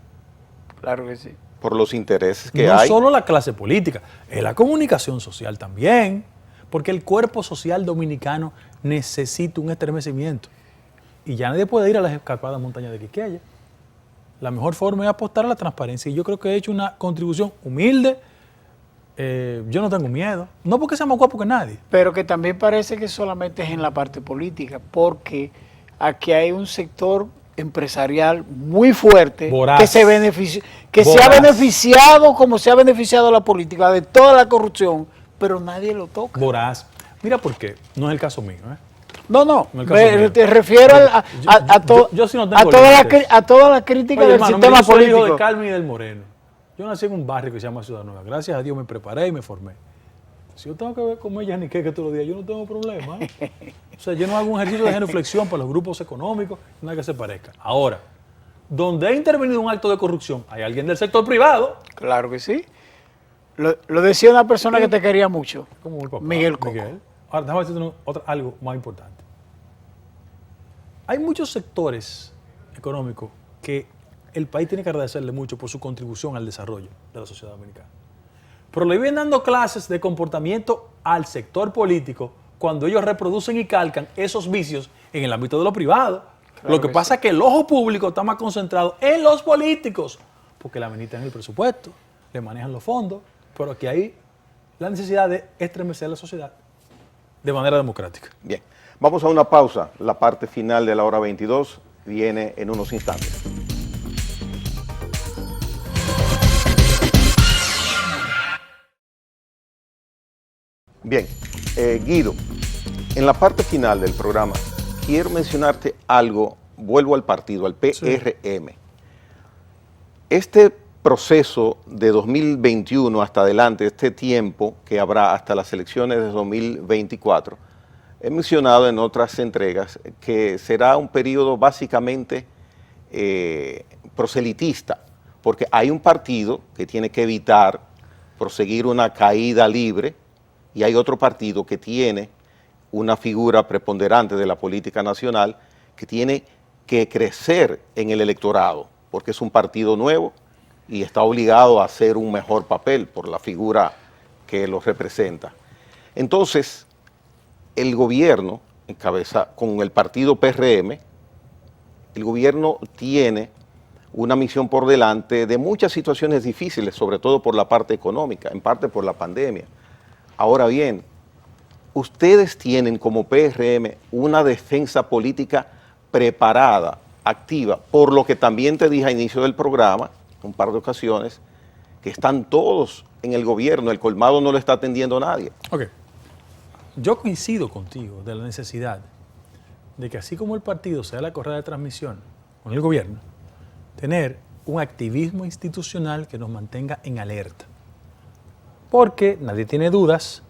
Claro que sí. Por los intereses que no hay. No solo la clase política, es la comunicación social también, porque el cuerpo social dominicano necesita un estremecimiento. Y ya nadie puede ir a las escarpadas montañas de Quiqueya. La mejor forma es apostar a la transparencia. Y yo creo que he hecho una contribución humilde. Yo no tengo miedo. No porque sea más guapo que nadie. Pero que también parece que solamente es en la parte política, porque aquí hay un sector empresarial muy fuerte Voraz. que se ha beneficiado como se ha beneficiado la política de toda la corrupción, pero nadie lo toca. Voraz. Mira por qué. No es el caso mío, ¿eh? No, No es el caso mío. te refiero yo sí no tengo a toda la crítica Oye, del hermano, sistema yo soy político. hijo de Carmen y del Moreno. Yo nací en un barrio que se llama Ciudad Nueva. Gracias a Dios me preparé y me formé. Si yo tengo que ver con ella ni que todos los días, yo no tengo problema. O sea, yo no hago un ejercicio de genuflexión para los grupos económicos, nada que se parezca. Ahora, donde ha intervenido un acto de corrupción, hay alguien del sector privado. Claro que sí. Lo decía una persona que te quería mucho, Como mi papá, Miguel Coco. Miguel. Ahora, déjame decirte algo más importante. Hay muchos sectores económicos que el país tiene que agradecerle mucho por su contribución al desarrollo de la sociedad dominicana. Pero le vienen dando clases de comportamiento al sector político cuando ellos reproducen y calcan esos vicios en el ámbito de lo privado. Claro lo que que pasa es que el ojo público está más concentrado en los políticos, porque le administran el presupuesto, le manejan los fondos, pero que hay la necesidad de estremecer la sociedad de manera democrática. Bien, vamos a una pausa. La parte final de la hora 22 viene en unos instantes. Bien, Guido, en la parte final del programa quiero mencionarte algo, vuelvo al partido, al PRM. Este proceso de 2021 hasta adelante, este tiempo que habrá hasta las elecciones de 2024, he mencionado en otras entregas que será un periodo básicamente proselitista, porque hay un partido que tiene que evitar proseguir una caída libre y hay otro partido que tiene una figura preponderante de la política nacional que tiene que crecer en el electorado, porque es un partido nuevo y está obligado a hacer un mejor papel por la figura que lo representa. Entonces, el gobierno, en cabeza con el partido PRM, el gobierno tiene una misión por delante de muchas situaciones difíciles, sobre todo por la parte económica, en parte por la pandemia. Ahora bien, ustedes tienen como PRM una defensa política preparada, activa, por lo que también te dije a inicio del programa, un par de ocasiones, que están todos en el gobierno, el colmado no lo está atendiendo nadie. Ok. Yo coincido contigo de la necesidad de que así como el partido sea la correa de transmisión con el gobierno, tener un activismo institucional que nos mantenga en alerta. Porque nadie tiene dudas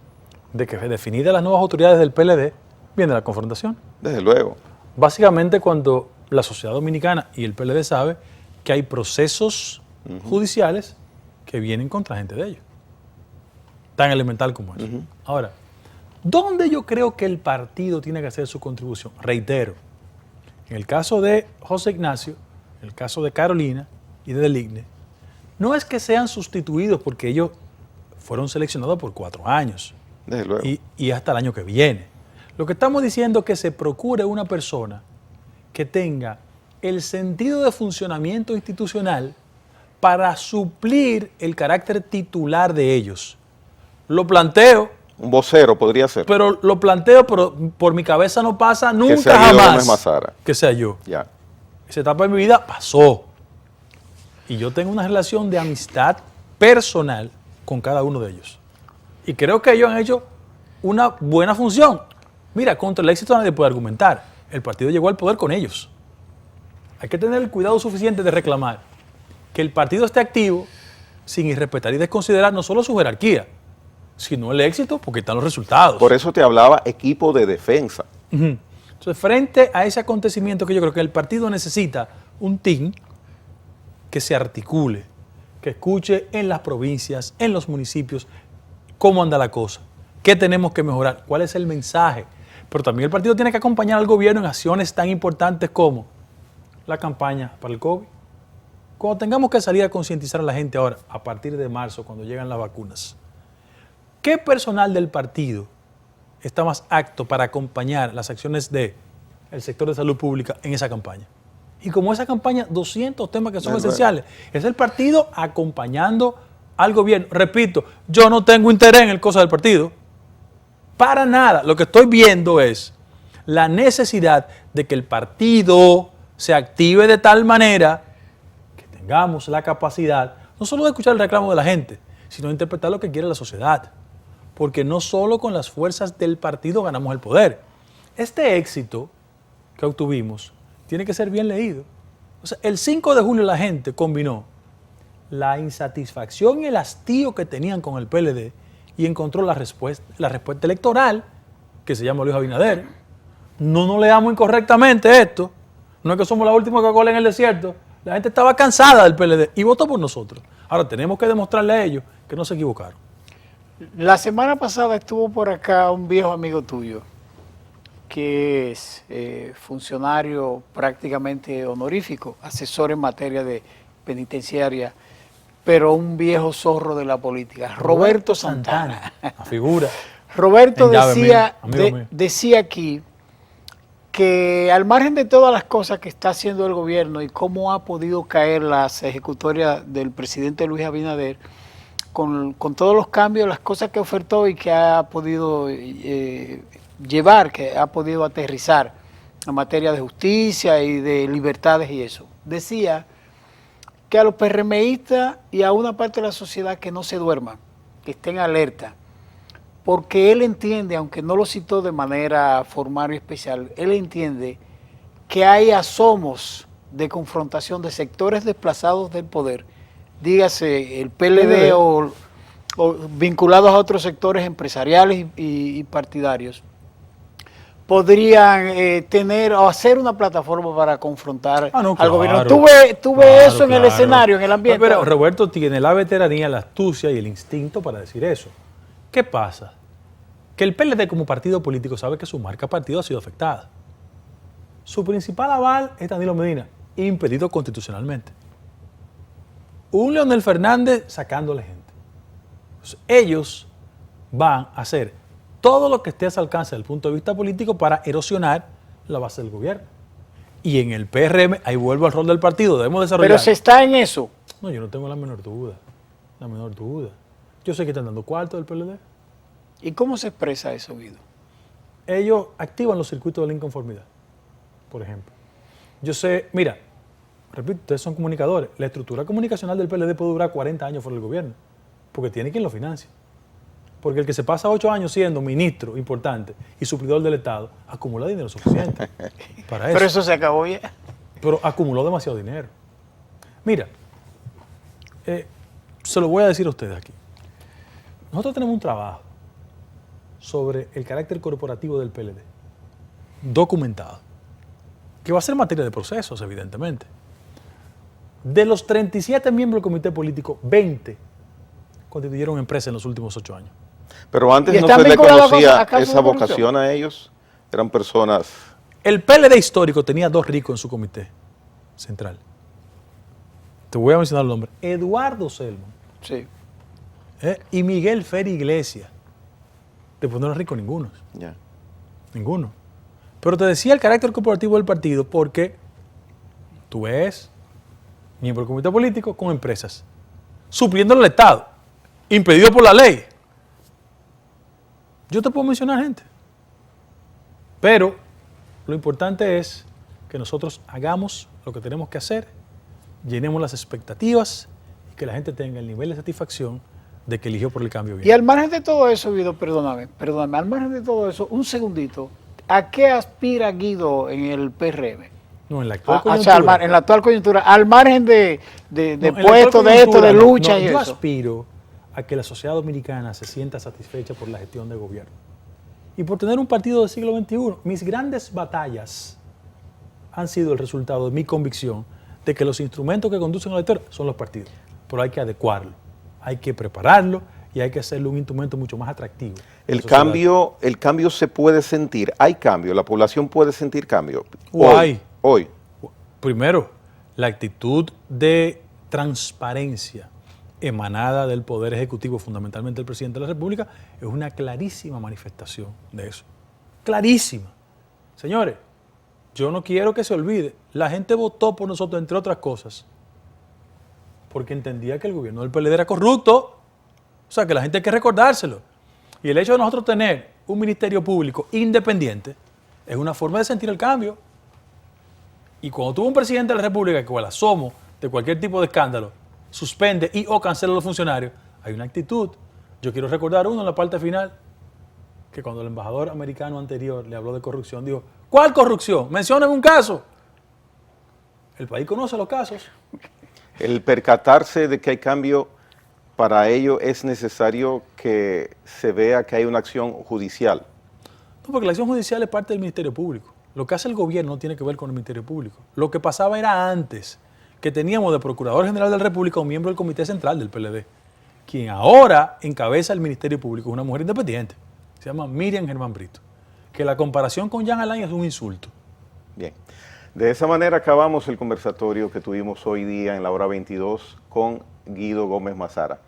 de que definidas las nuevas autoridades del PLD, viene la confrontación. Desde luego. Básicamente cuando la sociedad dominicana y el PLD sabe que hay procesos judiciales que vienen contra gente de ellos. Tan elemental como eso. Ahora, ¿dónde yo creo que el partido tiene que hacer su contribución? Reitero, en el caso de José Ignacio, en el caso de Carolina y de Deligne, no es que sean sustituidos porque ellos fueron seleccionados por 4 años. Desde luego. Y hasta el año que viene. Lo que estamos diciendo es que se procure una persona que tenga el sentido de funcionamiento institucional para suplir el carácter titular de ellos. Lo planteo. Un vocero podría ser. Pero lo planteo, pero por mi cabeza no pasa nunca que sea Guido jamás Gómez Mazara. que sea yo. Ya. Esa etapa de mi vida pasó. Y yo tengo una relación de amistad personal con cada uno de ellos. Y creo que ellos han hecho una buena función. Mira, contra el éxito nadie puede argumentar. El partido llegó al poder con ellos. Hay que tener el cuidado suficiente de reclamar que el partido esté activo sin irrespetar y desconsiderar no solo su jerarquía, sino el éxito, porque están los resultados. Por eso te hablaba equipo de defensa. Entonces, frente a ese acontecimiento que yo creo que el partido necesita un team que se articule, que escuche en las provincias, en los municipios, cómo anda la cosa, qué tenemos que mejorar, cuál es el mensaje. Pero también el partido tiene que acompañar al gobierno en acciones tan importantes como la campaña para el COVID. Cuando tengamos que salir a concientizar a la gente ahora, a partir de marzo, cuando llegan las vacunas, ¿qué personal del partido está más apto para acompañar las acciones del sector de salud pública en esa campaña? Y como esa campaña, 200 temas que son esenciales. Es el partido acompañando al gobierno. Repito, yo no tengo interés en el cosa del partido. Para nada. Lo que estoy viendo es la necesidad de que el partido se active de tal manera que tengamos la capacidad no solo de escuchar el reclamo de la gente, sino de interpretar lo que quiere la sociedad. Porque no solo con las fuerzas del partido ganamos el poder. Este éxito que obtuvimos tiene que ser bien leído. O sea, el 5 de julio la gente combinó la insatisfacción y el hastío que tenían con el PLD y encontró la respuesta electoral, que se llama Luis Abinader. No nos leamos incorrectamente esto. No es que somos la última Coca-Cola en el desierto. La gente estaba cansada del PLD y votó por nosotros. Ahora tenemos que demostrarle a ellos que no se equivocaron. La semana pasada estuvo por acá un viejo amigo tuyo, que es funcionario prácticamente honorífico, asesor en materia de penitenciaria, pero un viejo zorro de la política, Roberto Santana. La figura. Roberto En llave decía, mío, amigo mío. decía aquí que al margen de todas las cosas que está haciendo el gobierno y cómo ha podido caer las ejecutorias del presidente Luis Abinader, con todos los cambios, las cosas que ofertó y que ha podido llevar, que ha podido aterrizar en materia de justicia y de libertades y eso. Decía que a los PRMistas y a una parte de la sociedad que no se duerman, que estén alerta, porque él entiende, aunque no lo citó de manera formal y especial, él entiende que hay asomos de confrontación de sectores desplazados del poder, dígase el PLD o vinculados a otros sectores empresariales y partidarios, podrían tener o hacer una plataforma para confrontar al gobierno. ¿Tú ves eso en el escenario, en el ambiente? Pero Roberto tiene la veteranía, la astucia y el instinto para decir eso. ¿Qué pasa? Que el PLD como partido político sabe que su marca partido ha sido afectada. Su principal aval es Danilo Medina, impedido constitucionalmente. Un Leonel Fernández sacándole gente. Entonces, ellos van a hacer todo lo que esté a su alcance desde el punto de vista político para erosionar la base del gobierno. Y en el PRM, ahí vuelvo al rol del partido, debemos desarrollar. Pero se está en eso. No, yo no tengo la menor duda. La menor duda. Yo sé que están dando cuarto del PLD. ¿Y cómo se expresa eso, Guido? Ellos activan los circuitos de la inconformidad, por ejemplo. Yo sé, mira, repito, ustedes son comunicadores. La estructura comunicacional del PLD puede durar 40 años fuera del gobierno, porque tiene quien lo financie. Porque el que se pasa 8 años siendo ministro importante y suplidor del Estado, acumula dinero suficiente para eso. Pero eso se acabó ya. Pero acumuló demasiado dinero. Mira, se lo voy a decir a ustedes aquí. Nosotros tenemos un trabajo sobre el carácter corporativo del PLD, documentado, que va a ser materia de procesos, evidentemente. De los 37 miembros del comité político, 20 constituyeron empresas en los últimos 8 años. Pero antes ¿Y no están se le vinculados conocía a casos esa de corrupción? vocación a ellos. Eran personas... El PLD histórico tenía 2 ricos en su comité central. Te voy a mencionar el nombre. Eduardo Selman Sí. y Miguel Fer Iglesias. Después no eran ricos ninguno. Ya. Ninguno. Pero te decía el carácter corporativo del partido porque tú ves miembro del comité político con empresas, supliendo al Estado, impedido por la ley. Yo te puedo mencionar gente. Pero lo importante es que nosotros hagamos lo que tenemos que hacer, llenemos las expectativas y que la gente tenga el nivel de satisfacción de que eligió por el cambio bien. Y al margen de todo eso, Guido, perdóname, al margen de todo eso, un segundito, ¿a qué aspira Guido en el PRM? No, en la actual O coyuntura. sea, en la actual coyuntura, al margen de No, en la puestos, actual de esto, de coyuntura, lucha no, y yo eso. aspiro a que la sociedad dominicana se sienta satisfecha por la gestión del gobierno. Y por tener un partido del siglo XXI, mis grandes batallas han sido el resultado de mi convicción de que los instrumentos que conducen a la victoria son los partidos. Pero hay que adecuarlo, hay que prepararlo y hay que hacerle un instrumento mucho más atractivo. El cambio se puede sentir. Hay cambio. La población puede sentir cambio. Hoy. Primero, la actitud de transparencia emanada del Poder Ejecutivo, fundamentalmente del Presidente de la República, es una clarísima manifestación de eso. Clarísima. Señores, yo no quiero que se olvide, la gente votó por nosotros, entre otras cosas, porque entendía que el gobierno del PLD era corrupto. O sea, que la gente hay que recordárselo. Y el hecho de nosotros tener un ministerio público independiente es una forma de sentir el cambio. Y cuando tuvo un presidente de la República que con el asomo de cualquier tipo de escándalo suspende y o cancela a los funcionarios, hay una actitud. Yo quiero recordar uno en la parte final, que cuando el embajador americano anterior le habló de corrupción, dijo, ¿cuál corrupción? Mencióname un caso. El país conoce los casos. El percatarse de que hay cambio, para ello es necesario que se vea que hay una acción judicial. No, porque la acción judicial es parte del Ministerio Público. Lo que hace el gobierno no tiene que ver con el Ministerio Público. Lo que pasaba era antes, que teníamos de Procurador General de la República un miembro del Comité Central del PLD, quien ahora encabeza el Ministerio Público, una mujer independiente, se llama Miriam Germán Brito, que la comparación con Jean Alain es un insulto. Bien. De esa manera acabamos el conversatorio que tuvimos hoy día en la hora 22 con Guido Gómez Mazara.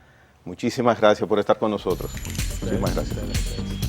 Muchísimas gracias por estar con nosotros. Muchísimas gracias.